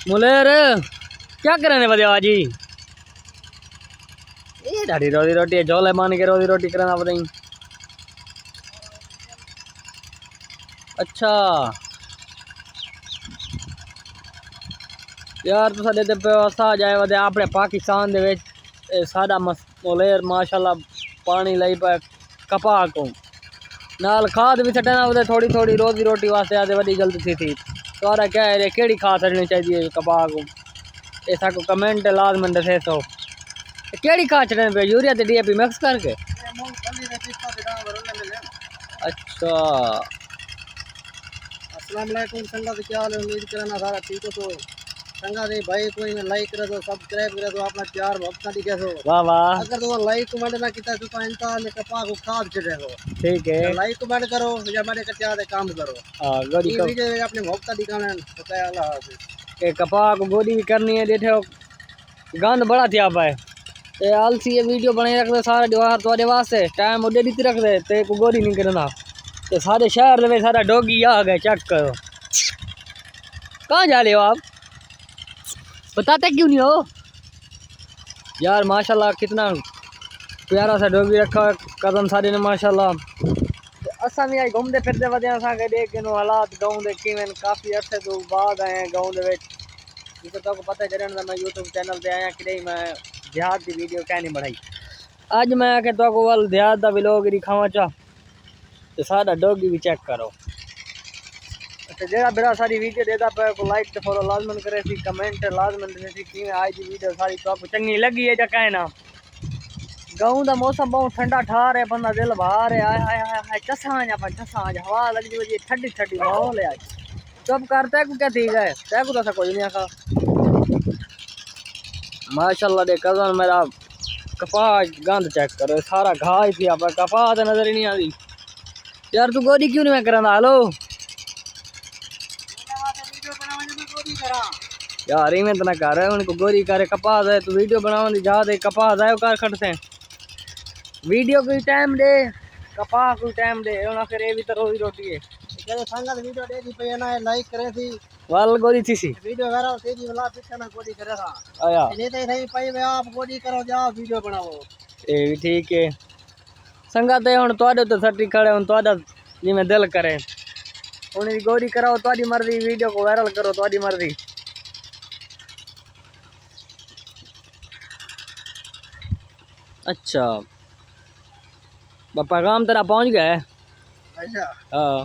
मुलेर क्या करने बदे आज ही ये ढाडी रोजी रोटी झोले मान के रोजी रोटी करना बताई। अच्छा यार तुसा दे व्यवस्था जाए वदे अपने पाकिस्तान दे विच साडा मुलेर माशाल्लाह पानी लाई पे कपा को नाल खाद भी छटना वदे थोड़ी थोड़ी रोजी रोटी वास्ते आदे वडी गलती थी तोरा क्या है केड़ी खाद छटनी चाहिए कपा को ऐसा को कमेंट लाजमन दसे तो केड़ी खाद छटने पे यूरिया ते डीएपी मिक्स करके। अच्छा अस्सलाम वालेकुम संगत, क्या हाल है? उम्मीद करना सारा ठीक हो। तो संगत दे भाई कोई ने लाइक करे तो सब्सक्राइब करे तो अपना प्यार मोहब्बत दी कैसो। वाह वाह अगर तो लाइक कमेंट ना किया तो इंता में कपा को खाद छड़े हो। ठीक है लाइक कमेंट करो या मेरे कटिया दे काम करो। हां गोदी ये वीडियो अपने मोहब्बत दिखाना बताया अल्लाह हाफिज। के कपा को गोदी भी करनी है देखो गंद बड़ा थिया पाए ते आलसी ये वीडियो बनाई रख दे सारे जवाहर तोरे वास्ते टाइम उडे दी रख दे ते को गोदी नहीं करना ते सारे शहर में सारा डॉगी आ गए चेक करो। कहाँ जा रहे हो आप बताते क्यों नहीं हो यार। माशाल्लाह कितना प्यारा सा डॉगी रखा है कदम सारे ने माशाल्लाह। असा भी आई घूमते फिरते वजह असा के देख के हालात गाँव दे किवें काफ़ी अरसे तो बाद आए हैं गाँव दे विच जिसे तो पता चलन मैं यूट्यूब चैनल पे आया कि मैं देहात की वीडियो क्या नहीं बनाई। अज मैं आके तो वाल देहात का व्लॉग दिखावा चाह तो सारा डॉगी भी चेक करो। जो बड़ा सारी वीडियो देता पे को लाइक तो फॉलो लाजमन करे सी कमेंट लाजमन करे सी कि आज की वीडियो सारी तो आपको चंगी लगी है या कहे ना। गाँव का मौसम बहुत ठंडा ठार है बंदा दिल बाहर है आए हाय हाय हाय चसांज अपन चसांज हवा लगती हुई ठंडी ठंडी माहौल है आज चुप कर तै को क्या ठीक है तै को तो कोई नहीं आखा। माशाल्लाह दे कजन मेरा कपास गंद चेक करो सारा घाह ही थी आप कपास नजर ही नहीं आती यार। तू गोदी क्यों नहीं मैं करा हेलो यार इवें तो ना कर उनको गोरी करे कपास है तू वीडियो बनावन दी जा दे कपास आयो कर खड़ते वीडियो कोई टाइम दे कपास कोई टाइम दे ना फिर ये भी तो रोजी रोटी है। कहते संगत वीडियो दे दी पे ना लाइक करे थी वाल गोदी थी सी वीडियो करो तेजी वाला पीछे ना गोदी करे था आया नहीं तो सही पई वे आप गोदी करो जाओ वीडियो बनाओ ये भी ठीक है। संगत हुण तुहाडे तो सट्टी खड़े हुण तुहाडा जिवें दिल करे हुण गोदी कराओ तुहाडी मर्जी वीडियो को वायरल करो तुहाडी मर्जी। अच्छा पैगाम तेरा पहुंच गया है। अच्छा हाँ